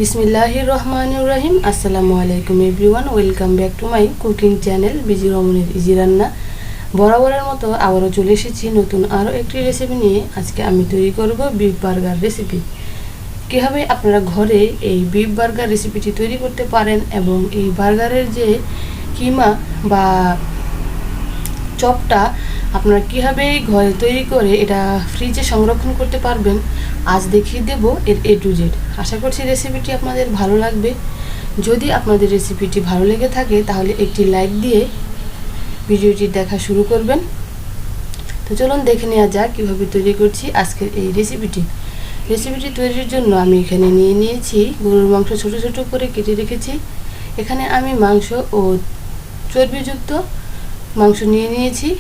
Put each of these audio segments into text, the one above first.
বিসমিল্লাহির রহমানির রহিম। আসসালামু আলাইকুম everyone, welcome back to my cooking channel busy রমনের ইজি রান্না। বরাবরের মতো আবারও চলে এসেছি নতুন আরও একটি রেসিপি নিয়ে। আজকে আমি তৈরি করব বিফ বার্গার রেসিপি। কীভাবে আপনারা ঘরে এই বিফ বার্গার রেসিপিটি তৈরি করতে পারেন এবং এই বার্গারের যে কিমা বা চপটা আপনারা কীভাবে ঘরে তৈরি করে এটা ফ্রিজে সংরক্ষণ করতে পারবেন, আজ দেখিয়ে দেব এর A to Z। আশা করছি রেসিপিটি আপনাদের ভালো লাগবে। যদি আপনাদের রেসিপিটি ভালো লেগে থাকে তাহলে একটি লাইক দিয়ে ভিডিওটি দেখা শুরু করবেন। তো চলুন দেখে নেওয়া যাক কীভাবে তৈরি করছি আজকের এই রেসিপিটি তৈরির জন্য আমি এখানে নিয়ে নিয়েছি গরুর মাংস, ছোট ছোট করে কেটে রেখেছি। এখানে আমি মাংস ও চর্বিযুক্ত মাংস নিয়ে নিয়েছি।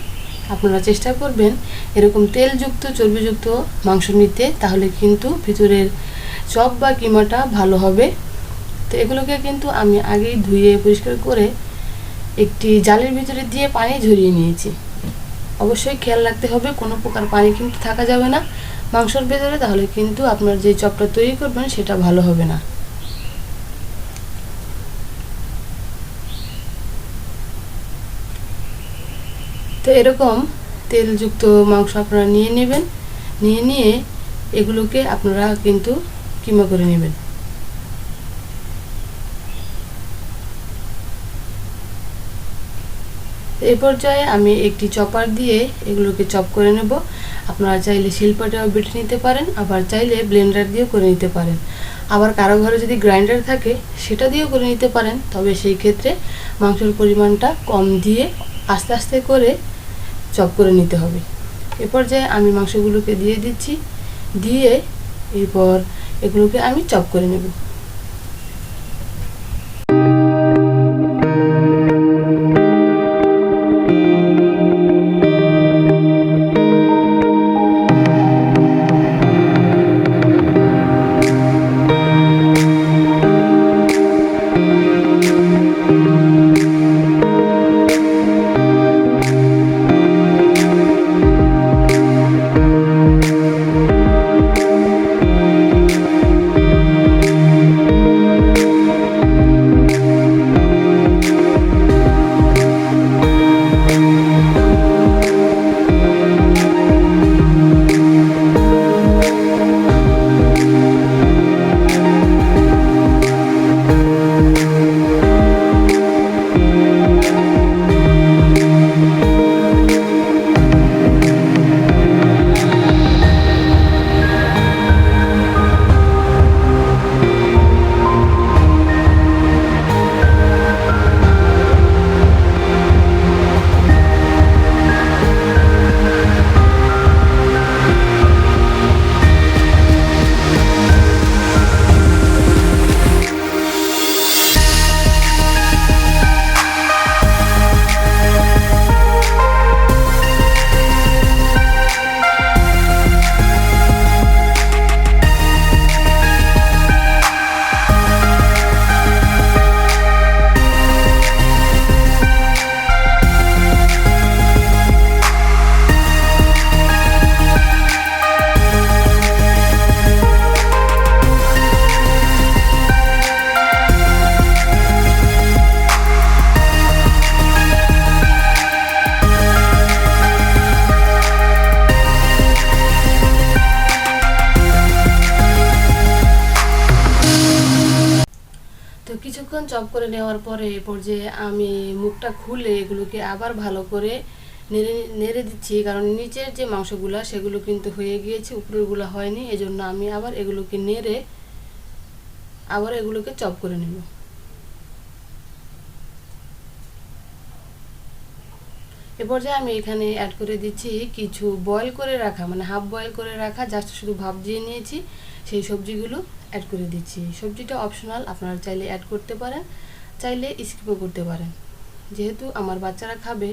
আপনারা চেষ্টা করবেন এরকম তেলযুক্ত চর্বিযুক্ত মাংস নিতে, তাহলে কিন্তু ভিতরের চপ বা কিমাটা ভালো হবে। তো এগুলোকে কিন্তু আমি আগেই ধুয়ে পরিষ্কার করে একটি জালের ভিতরে দিয়ে পানি ঝরিয়ে নিয়েছি। অবশ্যই খেয়াল রাখতে হবে কোনো প্রকার পানি কিন্তু থাকা যাবে না মাংসর ভেতরে, তাহলে কিন্তু আপনার যে চপটা তৈরি করবেন সেটা ভালো হবে না। তো এরকম তেলযুক্ত মাংস আপনারা নিয়ে নেবেন, নিয়ে এগুলোকে আপনারা কিন্তু কিমা করে নেবেন। এই পর্যায়ে আমি একটি চপার দিয়ে এগুলোকে চপ করে নেব। আপনারা চাইলে শিলপাটাও বেটে নিতে পারেন, আবার চাইলে ব্লেন্ডার দিয়েও করে নিতে পারেন, আবার কারো ঘরে যদি গ্রাইন্ডার থাকে সেটা দিয়েও করে নিতে পারেন। তবে সেই ক্ষেত্রে মাংসের পরিমাণটা কম দিয়ে আস্তে আস্তে করে চপ করে নিতে হবে। এ পর্যায়ে আমি মাংসগুলোকে দিয়ে দিচ্ছি, দিয়ে এরপর এগুলোকে আমি চপ করে নেব। তো কিছুক্ষণ চপ করে নেওয়ার পরে এ পর্যায়ে আমি মুখটা খুলে এগুলোকে আবার ভালো করে নেড়ে দিচ্ছি, কারণ নিচের যে মাংসগুলো সেগুলো কিন্তু হয়ে গিয়েছে, উপরেরগুলো হয়নি। এজন্য আমি আবার এগুলোকে নেড়ে আবার এগুলোকে চপ করে নেব। এ পর্যায়ে আমি এখানে অ্যাড করে দিচ্ছি কিছু বয়েল করে রাখা, মানে হাফ বয়েল করে রাখা, জাস্ট শুধু ভাপ দিয়ে নিয়েছি সেই সবজিগুলো অ্যাড করে দিচ্ছি। সবজিটা অপশনাল, আপনারা চাইলে অ্যাড করতে পারেন, চাইলে স্কিপও করতে পারেন। যেহেতু আমার বাচ্চারা খাবে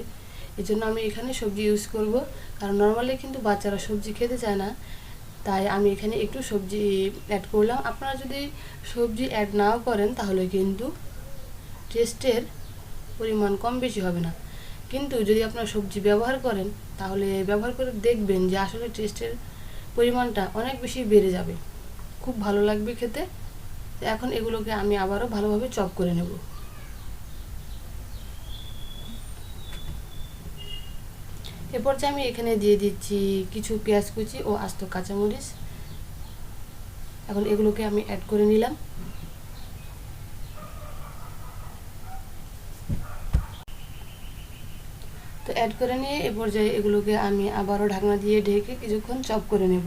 এজন্য আমি এখানে সবজি ইউজ করব, কারণ নর্মালি কিন্তু বাচ্চারা সবজি খেতে চায় না, তাই আমি এখানে একটু সবজি অ্যাড করলাম। আপনারা যদি সবজি অ্যাড নাও করেন তাহলে কিন্তু টেস্টের পরিমাণ কম বেশি হবে না, কিন্তু যদি আপনারা সবজি ব্যবহার করেন তাহলে ব্যবহার করে দেখবেন যে আসলে টেস্টের পরিমাণটা অনেক বেশি বেড়ে যাবে, খুব ভালো লাগবে খেতে। তো এখন এগুলোকে আমি আবারও ভালোভাবে চপ করে নেব। এরপর যে আমি এখানে দিয়ে দিচ্ছি কিছু পেঁয়াজ কুচি ও আস্ত কাঁচামরিচ। এখন এগুলোকে আমি অ্যাড করে নিলাম। তো অ্যাড করে নিয়ে এ পর্যায়ে এগুলোকে আমি আবারও ঢাকনা দিয়ে ঢেকে কিছুক্ষণ চপ করে নেব।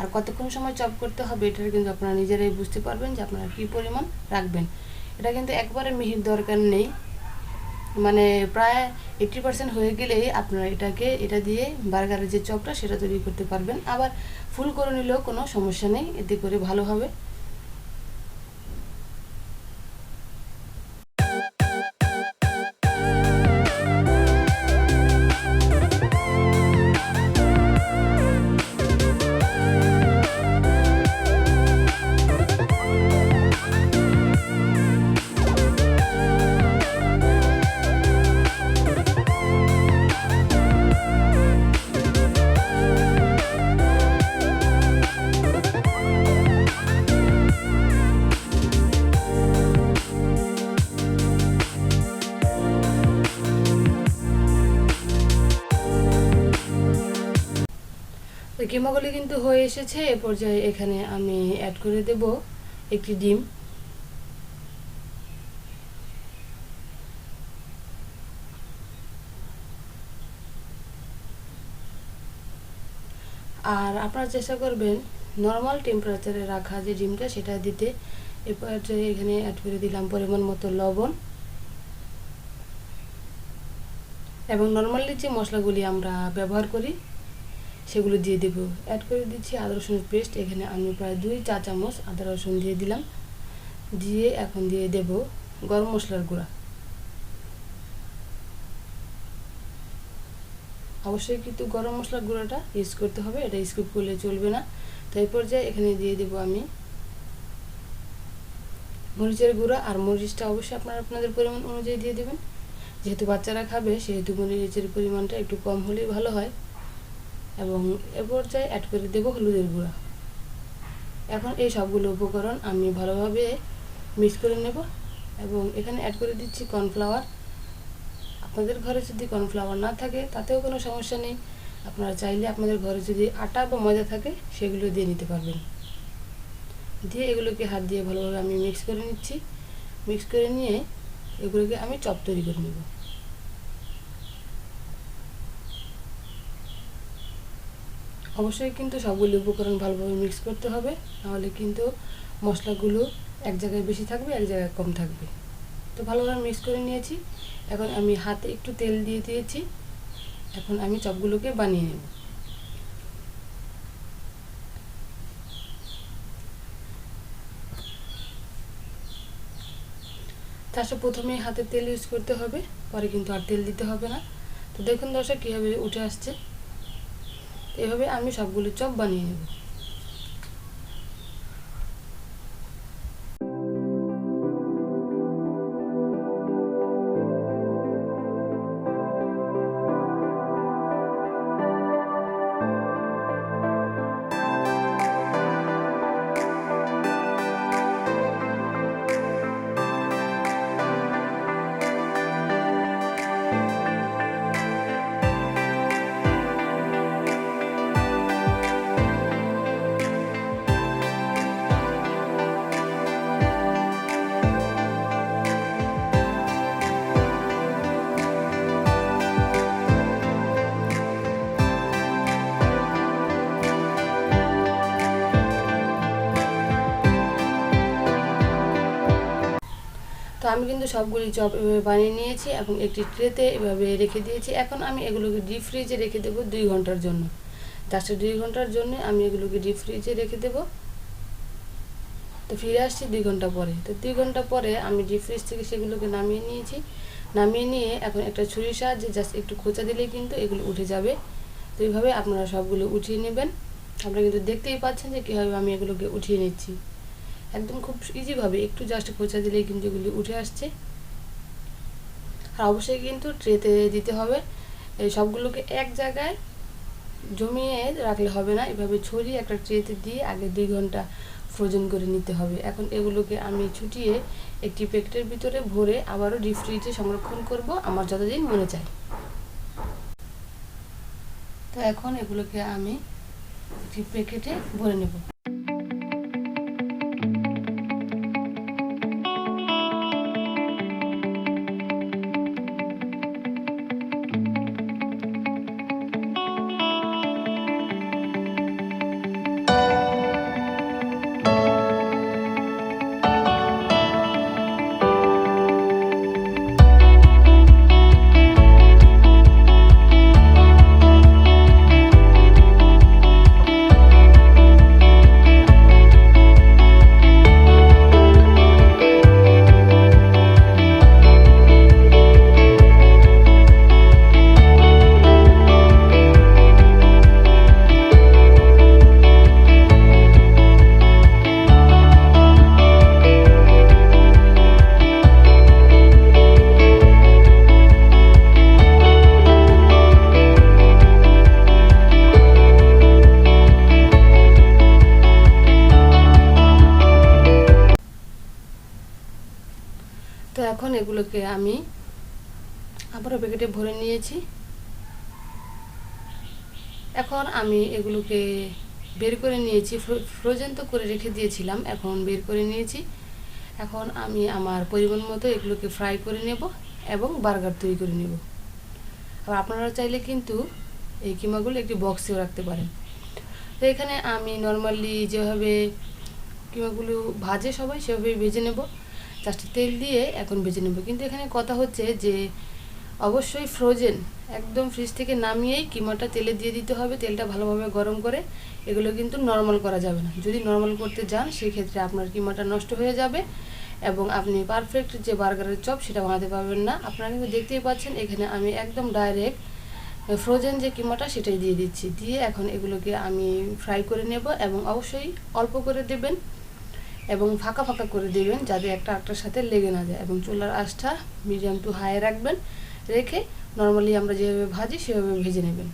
আর কতক্ষণ সময় চপ করতে হবে এটা কিন্তু আপনারা নিজেরাই বুঝতে পারবেন যে আপনারা কী পরিমাণ রাখবেন। এটা কিন্তু একবারে মিহির দরকার নেই, মানে প্রায় 80% হয়ে গেলেই আপনারা এটা দিয়ে বার্গারের যে চপটা সেটা তৈরি করতে পারবেন। আবার ফুল করে নিলেও কোনো সমস্যা নেই, এতে করে ভালো হবে। তো কিমাগুলি কিন্তু হয়ে এসেছে। এ পর্যায়ে এখানে আমি অ্যাড করে দেব একটি ডিম। আর আপনারা চেষ্টা করবেন নর্মাল টেম্পারেচারে রাখা যে ডিমটা সেটা দিতে। এ পর্যায়ে এখানে অ্যাড করে দিলাম পরিমাণ মতো লবণ এবং নর্মালি যে মশলাগুলি আমরা ব্যবহার করি সেগুলো দিয়ে দেব। অ্যাড করে দিচ্ছি আদা রসুনের পেস্ট। এখানে আমি প্রায় 2 চা চামচ আদা রসুন দিয়ে দিলাম। দিয়ে এখন দিয়ে দেব গরম মশলার গুঁড়া। অবশ্যই কিন্তু গরম মশলার গুঁড়োটা ইউজ করতে হবে, এটা স্কিপ করলে চলবে না। তো এই পর্যায়ে এখানে দিয়ে দেব আমি মরিচের গুঁড়া। আর মরিচটা অবশ্যই আপনারা আপনাদের পরিমাণ অনুযায়ী দিয়ে দেবেন, যেহেতু বাচ্চারা খাবে সেহেতু মরিচের পরিমাণটা একটু কম হলেই ভালো হয়। এবং এ পর্যায়ে অ্যাড করে দেব হলুদের গুঁড়া। এখন এই সবগুলো উপকরণ আমি ভালোভাবে মিক্স করে নেব এবং এখানে অ্যাড করে দিচ্ছি কর্নফ্লাওয়ার। আপনাদের ঘরে যদি কর্নফ্লাওয়ার না থাকে তাতেও কোনো সমস্যা নেই, আপনারা চাইলে আপনাদের ঘরে যদি আটা বা ময়দা থাকে সেগুলো দিয়ে নিতে পারবেন। দিয়ে এগুলোকে হাত দিয়ে ভালোভাবে আমি মিক্স করে নিচ্ছি। মিক্স করে নিয়ে এগুলোকে আমি চপ তৈরি করে নেব। অবশ্যই কিন্তু সবগুলো উপকরণ ভালোভাবে মিক্স করতে হবে, নাহলে কিন্তু মশলাগুলো এক জায়গায় বেশি থাকবে এক জায়গায় কম থাকবে। তো ভালোভাবে মিক্স করে নিয়েছি। এখন আমি হাতে একটু তেল দিয়ে দিয়েছি। এখন আমি চপগুলোকে বানিয়ে নেব। তার সাথে প্রথমেই হাতে তেল ইউজ করতে হবে, পরে কিন্তু আর তেল দিতে হবে না। তো দেখুন দর্শক কীভাবে উঠে আসছে। এভাবে আমি সবগুলো চপ বানিয়ে নেব। তো আমি কিন্তু সবগুলি চপ এভাবে বানিয়ে নিয়েছি এবং একটি ট্রেতে এভাবে রেখে দিয়েছি। এখন আমি এগুলোকে ডিপ ফ্রিজে রেখে দেবো 2 ঘন্টার জন্য। জাস্ট 2 ঘন্টার জন্য আমি এগুলোকে ডিপ ফ্রিজে রেখে দেবো। তো ফিরে আসছি 2 ঘন্টা পরে। তো 2 ঘন্টা পরে আমি ডিপ ফ্রিজ থেকে সেগুলোকে নামিয়ে নিয়েছি। নামিয়ে নিয়ে এখন একটা ছুরির সাহায্যে জাস্ট একটু খোঁচা দিলেই কিন্তু এগুলো উঠে যাবে। তো এইভাবে আপনারা সবগুলো উঠিয়ে নেবেন। আপনারা কিন্তু দেখতেই পাচ্ছেন যে কীভাবে আমি এগুলোকে উঠিয়ে নিচ্ছি। একদম খুব ইজিভাবে একটু জাস্ট খোঁচা দিলেই কিন্তু এগুলি উঠে আসছে। আর অবশ্যই কিন্তু ট্রেতে দিতে হবে। এই সবগুলোকে এক জায়গায় জমিয়ে রাখলে হবে না, এভাবে ছড়িয়ে একটা ট্রেতে দিয়ে আগে 2 ঘন্টা ফ্রোজেন করে নিতে হবে। এখন এগুলোকে আমি ছুটিয়ে একটি প্যাকেটের ভিতরে ভরে আবারও ডিপ ফ্রিজে সংরক্ষণ করব আমার যতদিন মনে চায়। তো এখন এগুলোকে আমি একটি প্যাকেটে ভরে নেব। তো এখন এগুলোকে আমি আবারও প্যাকেটে ভরে নিয়েছি। এখন আমি এগুলোকে বের করে নিয়েছি, ফ্রোজেন তো করে রেখে দিয়েছিলাম, এখন বের করে নিয়েছি। এখন আমি আমার পরিমাণ মতো এগুলোকে ফ্রাই করে নেব এবং বার্গার তৈরি করে নেব। আর আপনারা চাইলে কিন্তু এই কিমাগুলো একটি বক্সেও রাখতে পারেন। তো এখানে আমি নর্মালি যেভাবে কিমাগুলো ভাজে সবাই সেভাবেই ভেজে নেব, জাস্ট তেল দিয়ে এখন ভেজে নেব। কিন্তু এখানে কথা হচ্ছে যে অবশ্যই ফ্রোজেন একদম ফ্রিজ থেকে নামিয়েই কিমাটা তেলে দিয়ে দিতে হবে, তেলটা ভালোভাবে গরম করে। এগুলো কিন্তু নর্মাল করা যাবে না, যদি নর্মাল করতে যান সেক্ষেত্রে আপনার কিমাটা নষ্ট হয়ে যাবে এবং আপনি পারফেক্ট যে বার্গারের চপ সেটা বানাতে পারবেন না। আপনারা কিন্তু দেখতেই পাচ্ছেন এখানে আমি একদম ডাইরেক্ট ফ্রোজেন যে কিমাটা সেটাই দিয়ে দিচ্ছি। দিয়ে এখন এগুলোকে আমি ফ্রাই করে নেব এবং অবশ্যই অল্প করে দেবেন এবং ফাঁকা ফাঁকা করে দেবেন যাতে একটা একটার সাথে লেগে না যায়, এবং চুলার আঁচটা মিডিয়াম টু হাই রাখবেন, রেখে নর্মালি আমরা যেভাবে ভাজি সেভাবে ভেজে নেবেন।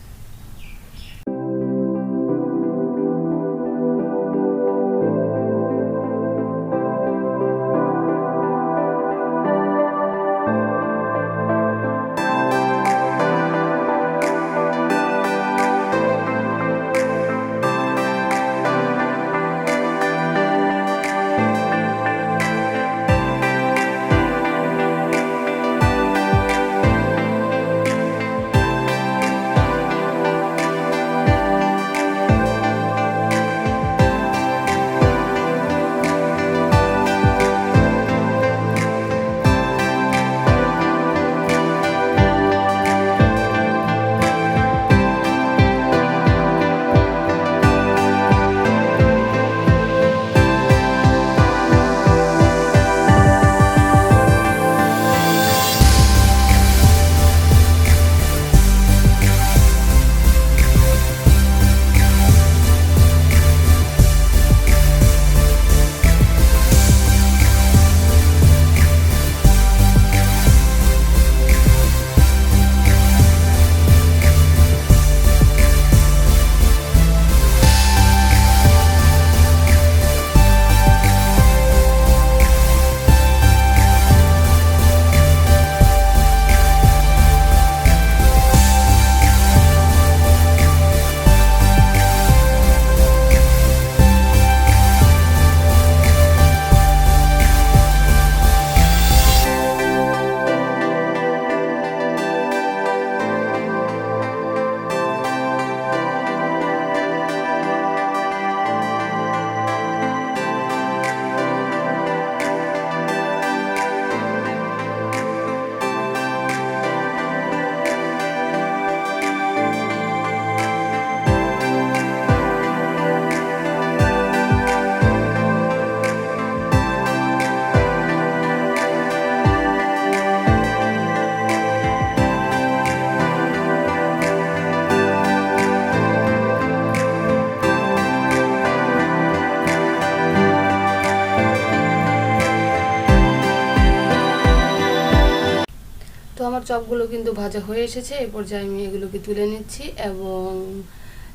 তো আমার চপগুলো কিন্তু ভাজা হয়ে এসেছে। এই পর্যায়ে আমি এগুলোকে তুলে নিচ্ছি এবং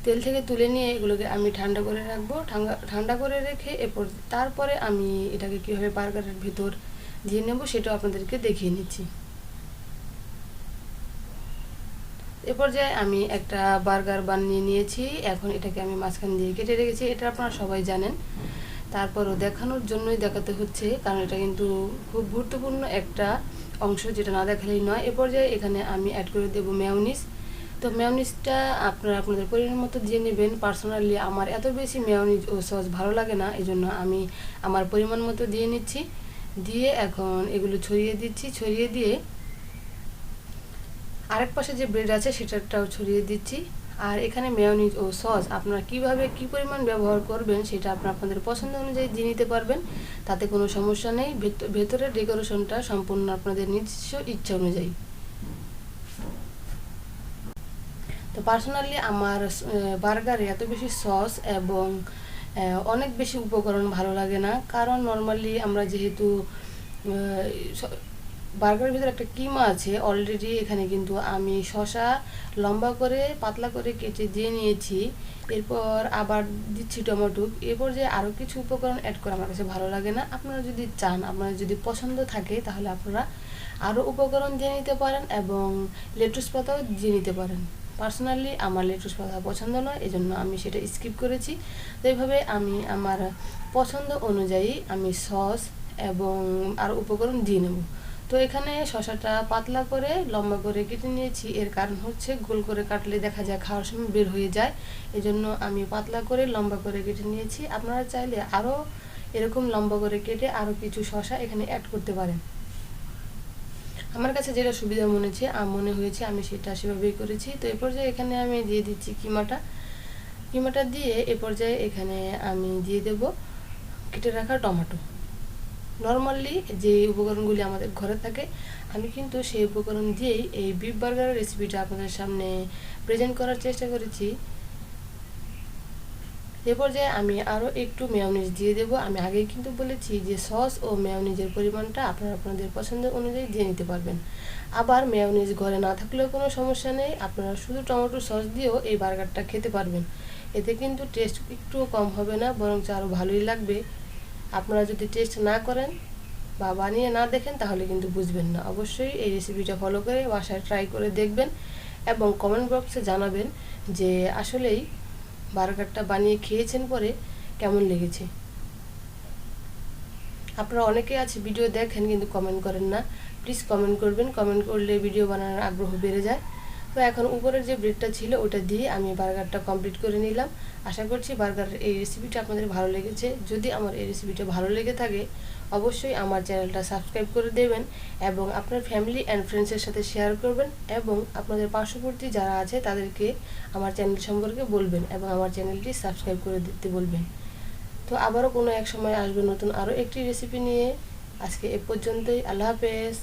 তেল থেকে তুলে নিয়ে এগুলোকে আমি ঠান্ডা করে রাখবো। ঠান্ডা করে রেখে তারপরে আমি এটাকে কীভাবে বার্গারের ভিতর দিয়ে নেব সেটাও আপনাদেরকে দেখিয়ে নিচ্ছি। এ পর্যায়ে আমি একটা বার্গার বানিয়ে নিয়েছি। এখন এটাকে আমি মাঝখান দিয়ে কেটে রেখেছি, এটা আপনারা সবাই জানেন। তারপরও দেখানোর জন্যই দেখাতে হচ্ছে, কারণ এটা কিন্তু খুব গুরুত্বপূর্ণ একটা অংশ, যেটা না দেখালেই নয়। এ পর্যায়ে এখানে আমি অ্যাড করে দেবো মেয়োনিজ। তো মেয়োনিজটা আপনারা আপনাদের পরিমাণ মতো দিয়ে নেবেন। পার্সোনালি আমার এত বেশি মেয়োনিজ ও সস ভালো লাগে না, এই জন্য আমি আমার পরিমাণ মতো দিয়ে নিচ্ছি। দিয়ে এখন এগুলো ছড়িয়ে দিচ্ছি। ছড়িয়ে দিয়ে আরেক পাশে যে ব্রেড আছে সেটাটাও ছড়িয়ে দিচ্ছি। আর এখানে মেয়োনিজ ও সস আপনারা কীভাবে কী পরিমাণ ব্যবহার করবেন সেটা আপনাদের পছন্দ অনুযায়ী দিয়ে নিতে পারবেন, তাতে কোনো সমস্যা নেই। ভেতরের ডেকোরেশনটা সম্পূর্ণ আপনাদের নিজস্ব ইচ্ছা অনুযায়ী। তো পার্সোনালি আমার বার্গারে এত বেশি সস এবং অনেক বেশি উপকরণ ভালো লাগে না, কারণ নর্মালি আমরা যেহেতু বার্গারের ভিতরে একটা কিমা আছে অলরেডি, এখানে কিন্তু আমি শসা লম্বা করে পাতলা করে কেটে দিয়ে নিয়েছি। এরপর আবার দিচ্ছি টমেটো। এরপর যে আরও কিছু উপকরণ অ্যাড করে আমার কাছে ভালো লাগে না। আপনারা যদি চান, আপনারা যদি পছন্দ থাকে, তাহলে আপনারা আরও উপকরণ দিয়ে নিতে পারেন এবং লেটুস পাতাও দিয়ে নিতে পারেন। পার্সোনালি আমার লেটুস পাতা পছন্দ নয়, এজন্য আমি সেটা স্কিপ করেছি। তো এইভাবে আমি আমার পছন্দ অনুযায়ী আমি সস এবং আরও উপকরণ দিয়ে নেব। তো এখানে শসাটা পাতলা করে লম্বা করে কেটে নিয়েছি। এর কারণ হচ্ছে গোল করে কাটলে দেখা যায় খাওয়ার সময় বের হয়ে যায়, এজন্য আমি পাতলা করে লম্বা করে কেটে নিয়েছি। আপনারা চাইলে আরও এরকম লম্বা করে কেটে আরও কিছু শসা এখানে অ্যাড করতে পারেন। আমার কাছে যেটা সুবিধা মনে হয়েছে আমি সেটা সেভাবেই করেছি। তো এ পর্যায়ে এখানে আমি দিয়ে দিচ্ছি কিমাটা দিয়ে এ পর্যায়ে এখানে আমি দিয়ে দেব কেটে রাখা টমেটো। নর্মালি যে উপকরণগুলি আমাদের ঘরে থাকে আমি কিন্তু সেই উপকরণ দিয়েই এই বিফ বার্গারের রেসিপিটা আপনাদের সামনে প্রেজেন্ট করার চেষ্টা করেছি। এ পর্যায়ে আমি আরও একটু মেয়োনিজ দিয়ে দেব। আমি আগেই কিন্তু বলেছি যে সস ও মেয়োনিজের পরিমাণটা আপনারা আপনাদের পছন্দ অনুযায়ী দিয়ে নিতে পারবেন। আবার মেয়োনিজ ঘরে না থাকলেও কোনো সমস্যা নেই, আপনারা শুধু টমেটো সস দিয়েও এই বার্গারটা খেতে পারবেন। এতে কিন্তু টেস্ট একটুও কম হবে না, বরং আরও ভালোই লাগবে। আপনারা যদি টেস্ট না করেন বা বানিয়ে না দেখেন তাহলে কিন্তু বুঝবেন না। অবশ্যই এই রেসিপিটা ফলো করে বাসায় ট্রাই করে দেখবেন এবং কমেন্ট বক্সে জানাবেন যে আসলেই বার্গারটা বানিয়ে খেয়েছেন পরে কেমন লেগেছে। আপনারা অনেকে আছে ভিডিও দেখেন কিন্তু কমেন্ট করেন না, প্লিজ কমেন্ট করবেন। কমেন্ট করলে ভিডিও বানানোর আগ্রহ বেড়ে যায়। তো এখন উপরের যে ব্রেডটা ছিল ওটা দিয়ে আমি বার্গারটা কমপ্লিট করে নিলাম। আশা করছি বার্গারের এই রেসিপিটা আপনাদের ভালো লেগেছে। যদি আমার এই রেসিপিটা ভালো লেগে থাকে অবশ্যই আমার চ্যানেলটা সাবস্ক্রাইব করে দেবেন এবং আপনার ফ্যামিলি অ্যান্ড ফ্রেন্ডসের সাথে শেয়ার করবেন এবং আপনাদের পার্শ্ববর্তী যারা আছে তাদেরকে আমার চ্যানেল সম্পর্কে বলবেন এবং আমার চ্যানেলটি সাবস্ক্রাইব করে দিতে বলবেন। তো আবারও কোনো এক সময় আসবে নতুন আরও একটি রেসিপি নিয়ে। আজকে এ পর্যন্তই। আল্লাহ হাফেজ।